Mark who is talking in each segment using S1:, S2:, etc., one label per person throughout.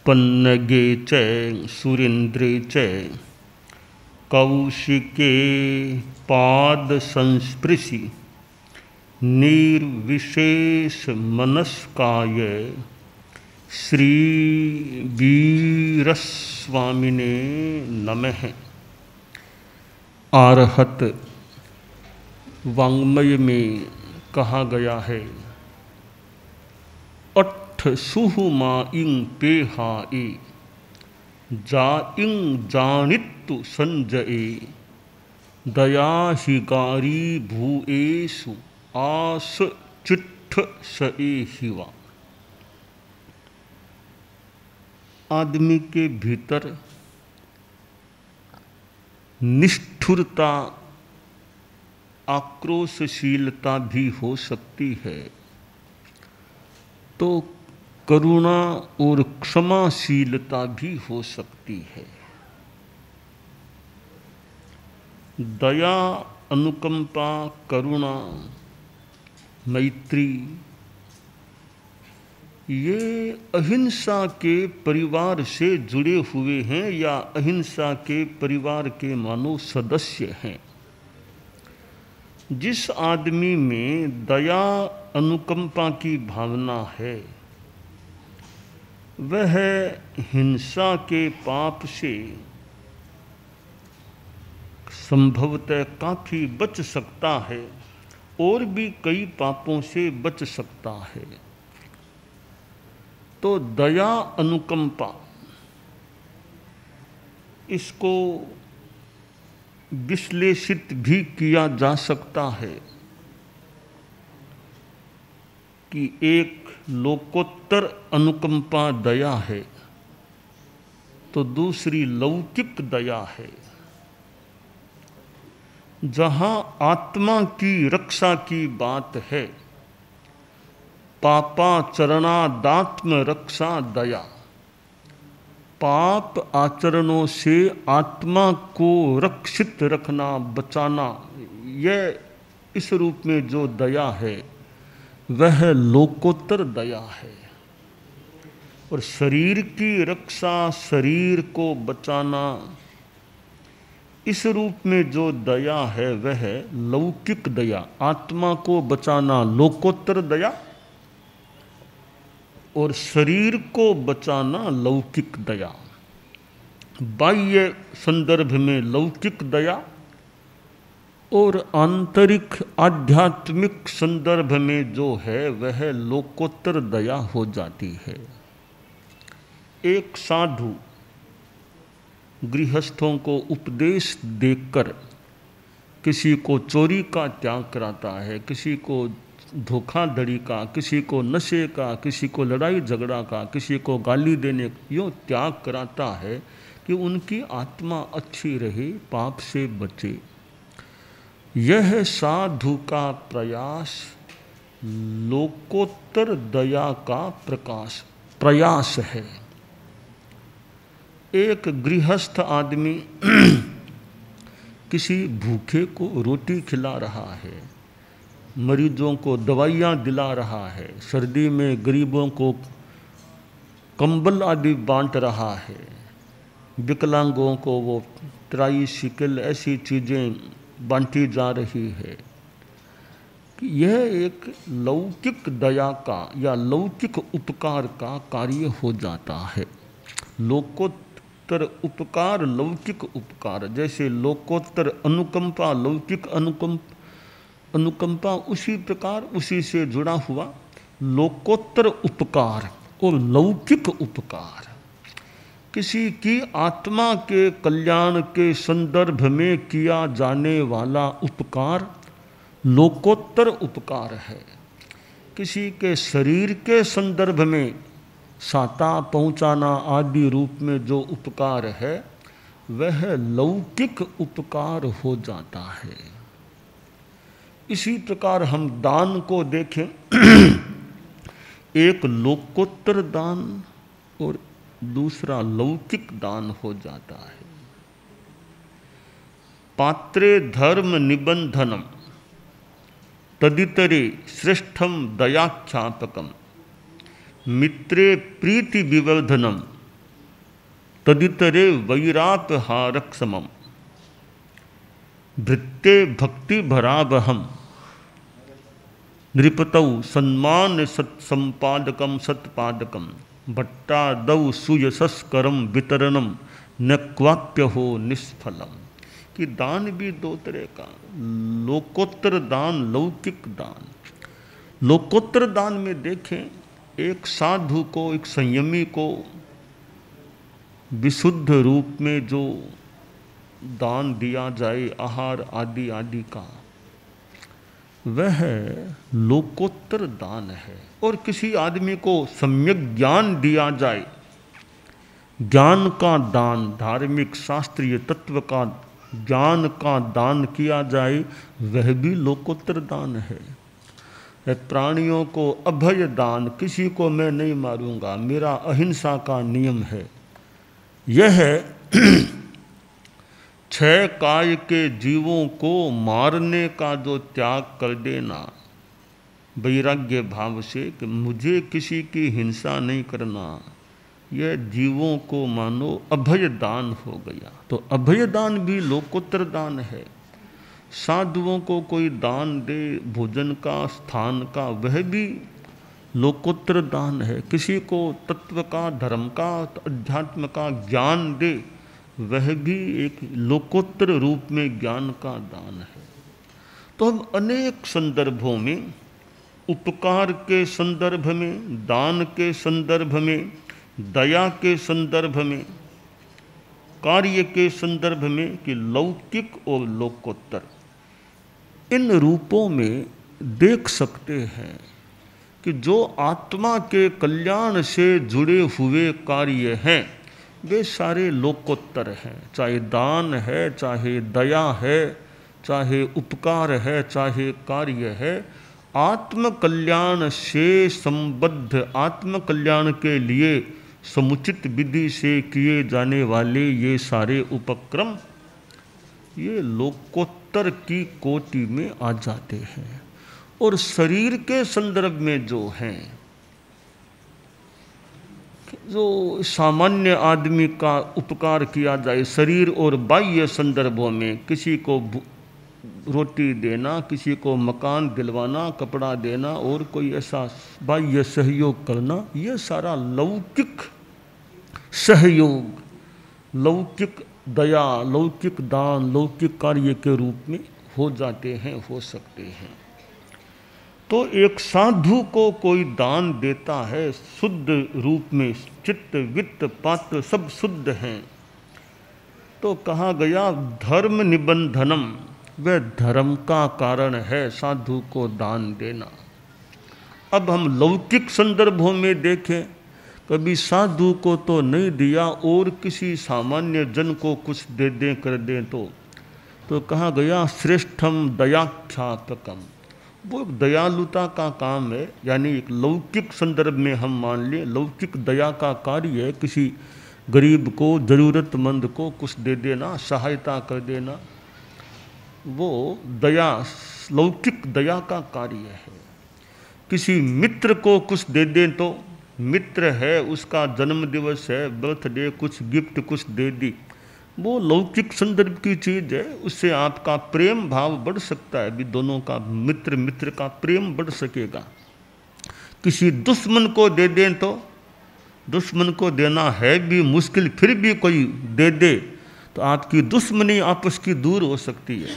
S1: पन्नगे च सुरेन्द्रे च कौशिके पाद संस्पृशि निर्विशेष मनस्काय श्री वीरस्वामिने नमः। आरहत वाङ्मय में कहा गया है, अट्ठ सुहुमा इंग पेहा ए जा इंग जानित्तु संजये दया हिगारी भूएसु आस चिट्ठ सए हिवा। आदमी के भीतर निष्ठुरता आक्रोशशीलता भी हो सकती है, तो करुणा और क्षमाशीलता भी हो सकती है। दया, अनुकंपा, करुणा, मैत्री ये अहिंसा के परिवार से जुड़े हुए हैं या अहिंसा के परिवार के मानो सदस्य हैं। जिस आदमी में दया अनुकंपा की भावना है वह हिंसा के पाप से संभवतः काफ़ी बच सकता है और भी कई पापों से बच सकता है। तो दया अनुकंपा इसको विश्लेषित भी किया जा सकता है कि एक लोकोत्तर अनुकंपा दया है तो दूसरी लौकिक दया है। जहाँ आत्मा की रक्षा की बात है, पापाचरणादात्म रक्षा दया, पाप आचरणों से आत्मा को रक्षित रखना, बचाना, यह इस रूप में जो दया है वह लोकोत्तर दया है। और शरीर की रक्षा, शरीर को बचाना, इस रूप में जो दया है वह लौकिक दया, आत्मा को बचाना लोकोत्तर दया और शरीर को बचाना लौकिक दया। बाह्य संदर्भ में लौकिक दया और आंतरिक आध्यात्मिक संदर्भ में जो है वह लोकोत्तर दया हो जाती है। एक साधु गृहस्थों को उपदेश देकर किसी को चोरी का त्याग कराता है, किसी को धोखाधड़ी का, किसी को नशे का, किसी को लड़ाई झगड़ा का, किसी को गाली देने यूँ त्याग कराता है कि उनकी आत्मा अच्छी रहे, पाप से बचे। यह साधु का प्रयास लोकोत्तर दया का प्रयास है। एक गृहस्थ आदमी किसी भूखे को रोटी खिला रहा है, मरीजों को दवाइयाँ दिला रहा है, सर्दी में गरीबों को कंबल आदि बांट रहा है, विकलांगों को वो ट्राईसिकल ऐसी चीज़ें बांटी जा रही है। यह एक लौकिक दया का या लौकिक उपकार का कार्य हो जाता है। लोकोत्तर उपकार, लौकिक उपकार, जैसे लोकोत्तर अनुकंपा, लौकिक अनुकंपा उसी प्रकार उसी से जुड़ा हुआ लोकोत्तर उपकार और लौकिक उपकार। किसी की आत्मा के कल्याण के संदर्भ में किया जाने वाला उपकार लोकोत्तर उपकार है। किसी के शरीर के संदर्भ में साता पहुँचाना आदि रूप में जो उपकार है वह लौकिक उपकार हो जाता है। इसी प्रकार हम दान को देखें, एक लोकोत्तर दान और दूसरा लौकिक दान हो जाता है। पात्रे धर्म निबंधनम तदितरे श्रेष्ठम दयाख्यापकम मित्रे प्रीति विवर्धनम तदितरे वैरापहारक समम भृत्ते भक्ति भरावहम नृपतौ सम्मान सत्संपादकम सत्पादकम भट्टादौ सुयशस्करम वितरणम न क्वाप्य हो निष्फलम। कि दान भी दो तरह का, लोकोत्तर दान, लौकिक दान। लोकोत्तर दान में देखें, एक साधु को, एक संयमी को विशुद्ध रूप में जो दान दिया जाए आहार आदि आदि का, वह लोकोत्तर दान है। और किसी आदमी को सम्यक ज्ञान दिया जाए, ज्ञान का दान, धार्मिक शास्त्रीय तत्व का ज्ञान का दान किया जाए, वह भी लोकोत्तर दान है। प्राणियों को अभय दान, किसी को मैं नहीं मारूंगा, मेरा अहिंसा का नियम है, यह छह काय के जीवों को मारने का जो त्याग कर देना वैराग्य भाव से कि मुझे किसी की हिंसा नहीं करना, यह जीवों को मानो अभय दान हो गया। तो अभय दान भी लोकोत्तर दान है। साधुओं को कोई दान दे भोजन का, स्थान का, वह भी लोकोत्तर दान है। किसी को तत्व का, धर्म का, अध्यात्म का ज्ञान दे, वह भी एक लोकोत्तर रूप में ज्ञान का दान है। तो हम अनेक संदर्भों में, उपकार के संदर्भ में, दान के संदर्भ में, दया के संदर्भ में, कार्य के संदर्भ में, कि लौकिक और लोकोत्तर, इन रूपों में देख सकते हैं कि जो आत्मा के कल्याण से जुड़े हुए कार्य हैं वे सारे लोकोत्तर हैं। चाहे दान है, चाहे दया है, चाहे उपकार है, चाहे कार्य है, आत्म कल्याण से संबद्ध, आत्म कल्याण के लिए समुचित विधि से किए जाने वाले ये सारे उपक्रम, ये लोकोत्तर की कोटि में आ जाते हैं। और शरीर के संदर्भ में जो हैं, जो सामान्य आदमी का उपकार किया जाए, शरीर और बाह्य संदर्भों में, किसी को रोटी देना, किसी को मकान दिलवाना, कपड़ा देना और कोई ऐसा बाह्य सहयोग करना, ये सारा लौकिक सहयोग, लौकिक दया, लौकिक दान, लौकिक कार्य के रूप में हो जाते हैं, हो सकते हैं। तो एक साधु को कोई दान देता है शुद्ध रूप में, चित्त वित्त पात्र सब शुद्ध हैं, तो कहा गया धर्म निबंधनम, वह धर्म का कारण है साधु को दान देना। अब हम लौकिक संदर्भों में देखें, कभी साधु को तो नहीं दिया और किसी सामान्य जन को कुछ दे दें कर दें तो कहा गया श्रेष्ठम दयाख्यातकम, वो एक दयालुता का काम है। यानी एक लौकिक संदर्भ में हम मान लें, लौकिक दया का कार्य है किसी गरीब को, ज़रूरतमंद को कुछ दे देना, सहायता कर देना, वो दया, लौकिक दया का कार्य है। किसी मित्र को कुछ दे दें तो, मित्र है, उसका जन्म दिवस है, बर्थडे, कुछ गिफ्ट कुछ दे दी, वो लौकिक संदर्भ की चीज़ है, उससे आपका प्रेम भाव बढ़ सकता है, भी दोनों का, मित्र मित्र का प्रेम बढ़ सकेगा। किसी दुश्मन को दे दें तो, दुश्मन को देना है भी मुश्किल, फिर भी कोई दे दे तो आपकी दुश्मनी आपस की दूर हो सकती है।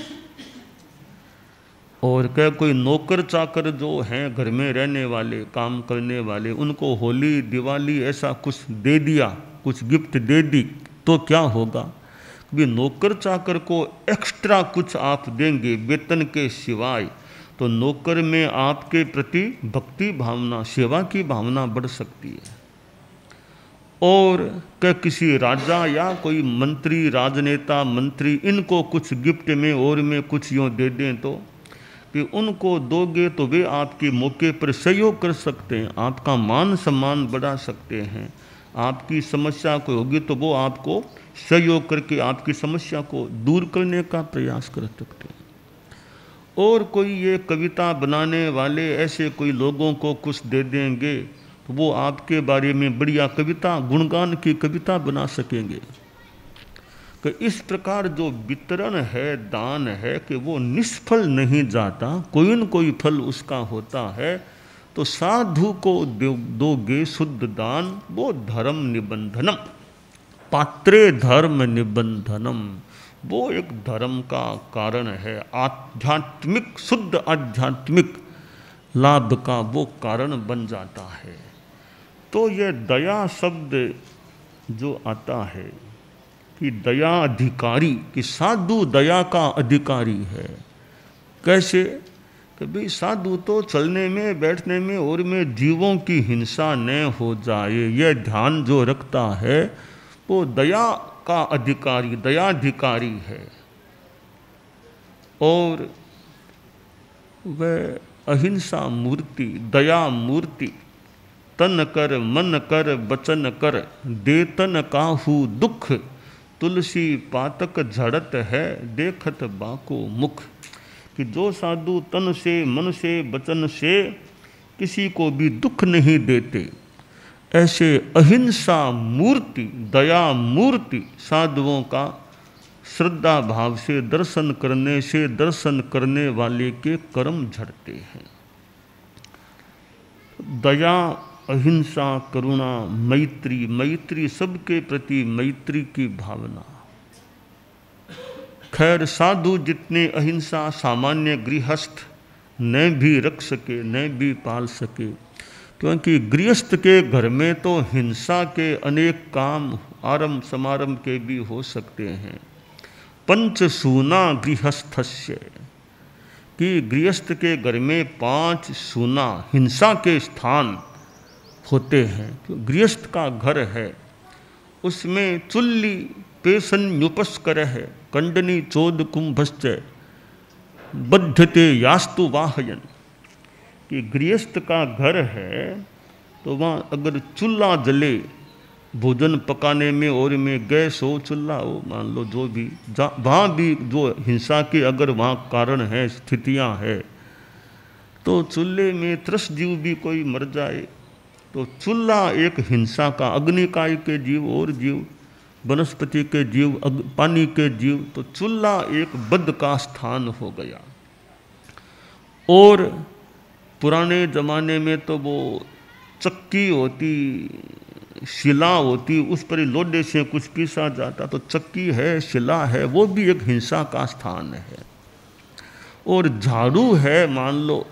S1: और क्या कोई नौकर चाकर जो हैं घर में रहने वाले, काम करने वाले, उनको होली दिवाली ऐसा कुछ दे दिया, कुछ गिफ्ट दे दी, तो क्या होगा? भी नौकर चाकर को एक्स्ट्रा कुछ आप देंगे वेतन के सिवाय, तो नौकर में आपके प्रति भक्ति भावना, सेवा की भावना बढ़ सकती है। और क्या किसी राजा या कोई मंत्री, राजनेता, मंत्री, इनको कुछ गिफ्ट में और में कुछ यूँ दे दें तो कि उनको दोगे तो वे आपके मौके पर सहयोग कर सकते हैं, आपका मान सम्मान बढ़ा सकते हैं। आपकी समस्या कोई होगी तो वो आपको सहयोग करके आपकी समस्या को दूर करने का प्रयास कर सकते हैं। और कोई ये कविता बनाने वाले ऐसे कोई लोगों को कुछ दे देंगे तो वो आपके बारे में बढ़िया कविता, गुणगान की कविता बना सकेंगे। कि इस प्रकार जो वितरण है, दान है, कि वो निष्फल नहीं जाता, कोई न कोई फल उसका होता है। तो साधु को दोगे शुद्ध दान, वो धर्म निबंधनम, पात्रे धर्म निबंधनम, वो एक धर्म का कारण है, आध्यात्मिक, शुद्ध आध्यात्मिक लाभ का वो कारण बन जाता है। तो ये दया शब्द जो आता है कि दया अधिकारी, कि साधु दया का अधिकारी है। कैसे? कि भाई साधु तो चलने में, बैठने में और में जीवों की हिंसा न हो जाए, यह ध्यान जो रखता है वो दया का अधिकारी, दयाधिकारी है। और वह अहिंसा मूर्ति, दया मूर्ति, तन कर मन कर बचन कर, देतन काहू दुख, तुलसी पातक झड़त है देखत बाको मुख। कि जो साधु तन से, मन से, वचन से किसी को भी दुख नहीं देते, ऐसे अहिंसा मूर्ति, दया मूर्ति साधुओं का श्रद्धा भाव से दर्शन करने से दर्शन करने वाले के कर्म झड़ते हैं। दया, अहिंसा, करुणा, मैत्री, मैत्री सबके प्रति मैत्री की भावना। खैर साधु जितने अहिंसा सामान्य गृहस्थ न भी रख सके, न भी पाल सके, क्योंकि गृहस्थ के घर में तो हिंसा के अनेक काम आरंभ समारंभ के भी हो सकते हैं। पंचसूना गृहस्थस्य, कि गृहस्थ के घर में 5 सूना हिंसा के स्थान होते हैं। गृहस्थ का घर है, उसमें चुल्ली पेशन्युपस्कर है, कंडनी चोद कुंभश्च बद्धते यास्तु वाहयन। कि गृहस्थ का घर है तो वहाँ अगर चूल्हा जले, भोजन पकाने में और में गैस हो, चूल्हा हो, मान लो जो भी, वहाँ भी जो हिंसा के अगर वहाँ कारण है, स्थितियाँ है, तो चूल्हे में त्रस जीव भी कोई मर जाए तो चूल्हा एक हिंसा का, अग्निकाय के जीव और जीव, वनस्पति के जीव, पानी के जीव, तो चूल्हा एक बद का स्थान हो गया। और पुराने ज़माने में तो वो चक्की होती, शिला होती, उस पर लोडे से कुछ पीसा जाता, तो चक्की है, शिला है, वो भी एक हिंसा का स्थान है। और झाड़ू है, मान लो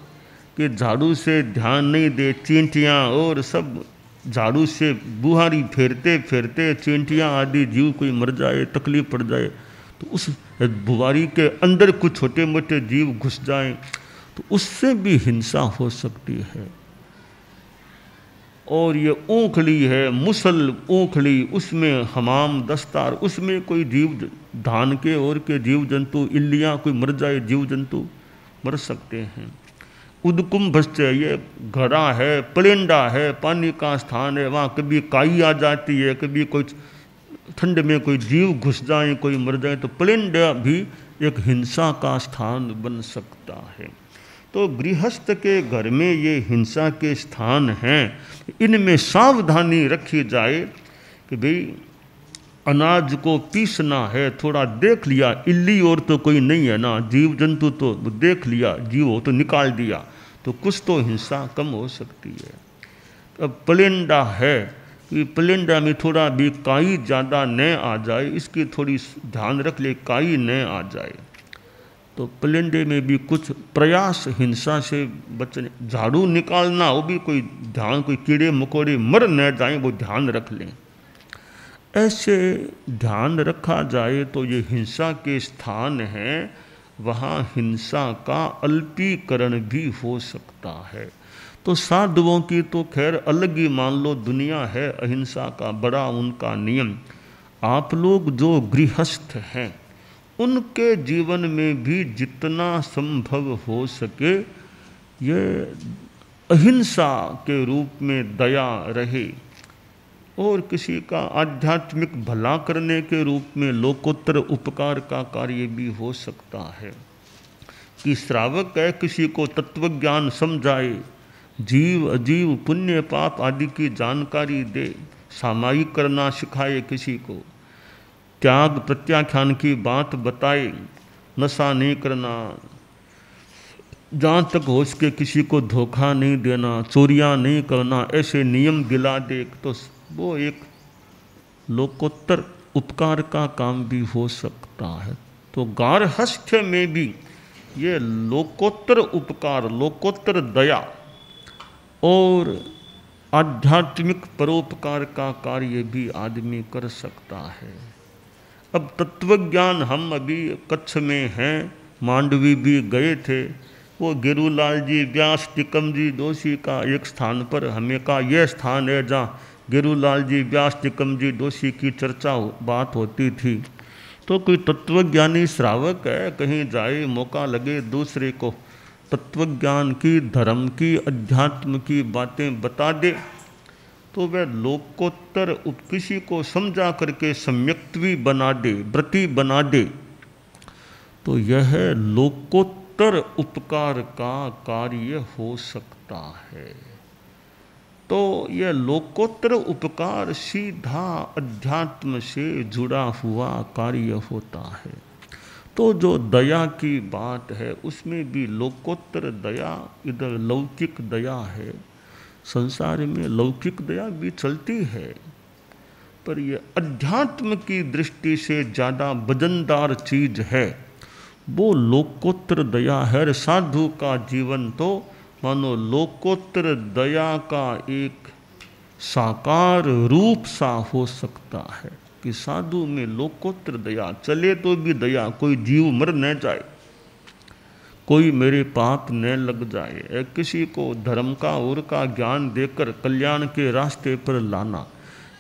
S1: कि झाड़ू से ध्यान नहीं दे, चींटियाँ और सब झाड़ू से बुहारी फेरते फेरते चींटियाँ आदि जीव कोई मर जाए, तकलीफ पड़ जाए, तो उस बुहारी के अंदर कुछ छोटे मोटे जीव घुस जाएं, तो उससे भी हिंसा हो सकती है। और ये ऊँखली है, मुसल ऊँखली, उसमें हमाम दस्तार, उसमें कोई जीव, धान के और के जीव जंतु, इल्लियाँ कोई मर जाए, जीव जंतु मर सकते हैं। उदकुंभश्च, ये घड़ा है, प्लेंडा है, पानी का स्थान है, वहाँ कभी काई आ जाती है, कभी कोई ठंड में कोई जीव घुस जाए, कोई मर जाए, तो प्लेंडा भी एक हिंसा का स्थान बन सकता है। तो गृहस्थ के घर में ये हिंसा के स्थान हैं, इनमें सावधानी रखी जाए कि भाई अनाज को पीसना है, थोड़ा देख लिया, इल्ली और तो कोई नहीं है ना, जीव जंतु तो देख लिया, जीव हो तो निकाल दिया, तो कुछ तो हिंसा कम हो सकती है। अब प्लेंडा है कि प्लेंडा में थोड़ा भी काई ज़्यादा न आ जाए, इसकी थोड़ी ध्यान रख ले, काई न आ जाए। तो प्लेंडे में भी कुछ प्रयास हिंसा से बचने, झाड़ू निकालना, वो भी कोई ध्यान, कोई कीड़े मकोड़े मर न जाएं, वो ध्यान रख लें। ऐसे ध्यान रखा जाए तो ये हिंसा के स्थान हैं, वहाँ हिंसा का अल्पीकरण भी हो सकता है। तो साधुओं की तो खैर अलग ही मान लो दुनिया है, अहिंसा का बड़ा उनका नियम। आप लोग जो गृहस्थ हैं उनके जीवन में भी जितना संभव हो सके ये अहिंसा के रूप में दया रहे, और किसी का आध्यात्मिक भला करने के रूप में लोकोत्तर उपकार का कार्य भी हो सकता है। कि श्रावक है, किसी को तत्वज्ञान समझाए, जीव अजीव पुण्य पाप आदि की जानकारी दे, सामायिक करना सिखाए किसी को, त्याग प्रत्याख्यान की बात बताए, नशा नहीं करना, जहाँ तक हो सके किसी को धोखा नहीं देना, चोरियाँ नहीं करना, ऐसे नियम दिला दे, तो वो एक लोकोत्तर उपकार का काम भी हो सकता है। तो गार्हस्थ्य में भी ये लोकोत्तर उपकार, लोकोत्तर दया और आध्यात्मिक परोपकार का कार्य भी आदमी कर सकता है। अब तत्वज्ञान, हम अभी कच्छ में हैं, मांडवी भी गए थे, वो गिरुलाल जी व्यास टिकम जी दोषी का एक स्थान पर हमें का यह स्थान है जहाँ गिरुलाल जी व्यास टिकम जी दोषी की चर्चा बात होती थी। तो कोई तत्वज्ञानी श्रावक है, कहीं जाए मौका लगे दूसरे को तत्वज्ञान की, धर्म की, अध्यात्म की बातें बता दे, तो वह लोकोत्तर किसी को समझा करके सम्यक्त्वी बना दे, व्रती बना दे, तो यह लोकोत्तर उपकार का कार्य हो सकता है। तो यह लोकोत्तर उपकार सीधा अध्यात्म से जुड़ा हुआ कार्य होता है। तो जो दया की बात है उसमें भी लोकोत्तर दया, इधर लौकिक दया है, संसार में लौकिक दया भी चलती है, पर यह अध्यात्म की दृष्टि से ज़्यादा वजनदार चीज है, वो लोकोत्तर दया है। साधु का जीवन तो मानो लोकोत्तर दया का एक साकार रूप सा हो सकता है कि साधु में लोकोत्तर दया चले तो भी दया, कोई जीव मर न जाए, कोई मेरे पाप न लग जाए, किसी को धर्म का और का ज्ञान देकर कल्याण के रास्ते पर लाना,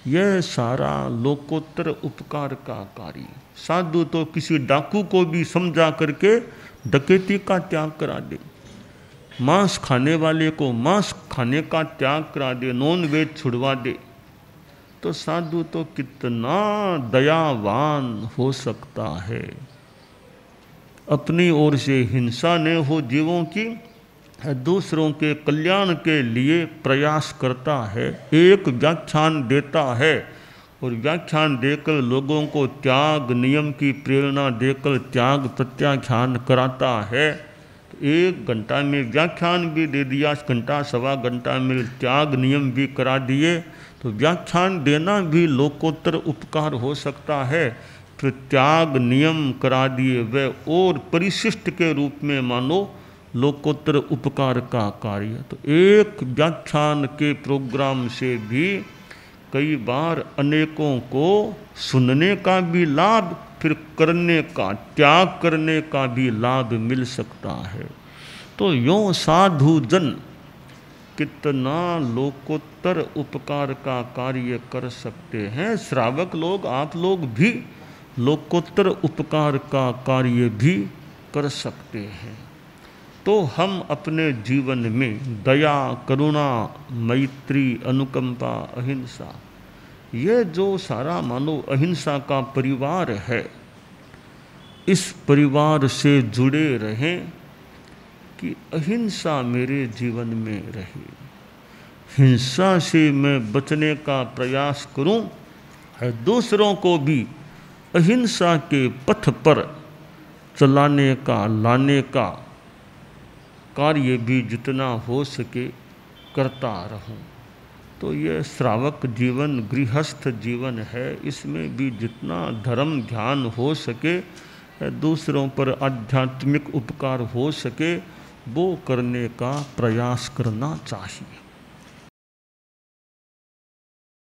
S1: यह सारा लोकोत्तर उपकार का कार्य। साधु तो किसी डाकू को भी समझा करके डकैती का त्याग करा दे, मांस खाने वाले को मांस खाने का त्याग करा दे, नॉन वेज छुड़वा दे, तो साधु तो कितना दयावान हो सकता है। अपनी ओर से हिंसा न हो जीवों की, दूसरों के कल्याण के लिए प्रयास करता है, एक व्याख्यान देता है और व्याख्यान देकर लोगों को त्याग नियम की प्रेरणा देकर त्याग प्रत्याख्यान कराता है। तो 1 घंटा में व्याख्यान भी दे दिया, घंटा सवा घंटा में त्याग नियम भी करा दिए, तो व्याख्यान देना भी लोकोत्तर उपकार हो सकता है। फिर त्याग नियम करा दिए वह और परिशिष्ट के रूप में मानो लोकोत्तर उपकार का कार्य। तो एक व्याख्यान के प्रोग्राम से भी कई बार अनेकों को सुनने का भी लाभ, फिर करने का, त्याग करने का भी लाभ मिल सकता है। तो यों साधु जन कितना लोकोत्तर उपकार का कार्य कर सकते हैं। श्रावक लोग, आप लोग भी लोकोत्तर उपकार का कार्य भी कर सकते हैं। तो हम अपने जीवन में दया, करुणा, मैत्री, अनुकंपा, अहिंसा, ये जो सारा मानो अहिंसा का परिवार है, इस परिवार से जुड़े रहें कि अहिंसा मेरे जीवन में रहे, हिंसा से मैं बचने का प्रयास करूं, दूसरों को भी अहिंसा के पथ पर चलाने का, लाने का कार्य भी जितना हो सके करता रहूं। तो ये श्रावक जीवन, गृहस्थ जीवन है, इसमें भी जितना धर्म ध्यान हो सके, दूसरों पर आध्यात्मिक उपकार हो सके, वो करने का प्रयास करना चाहिए।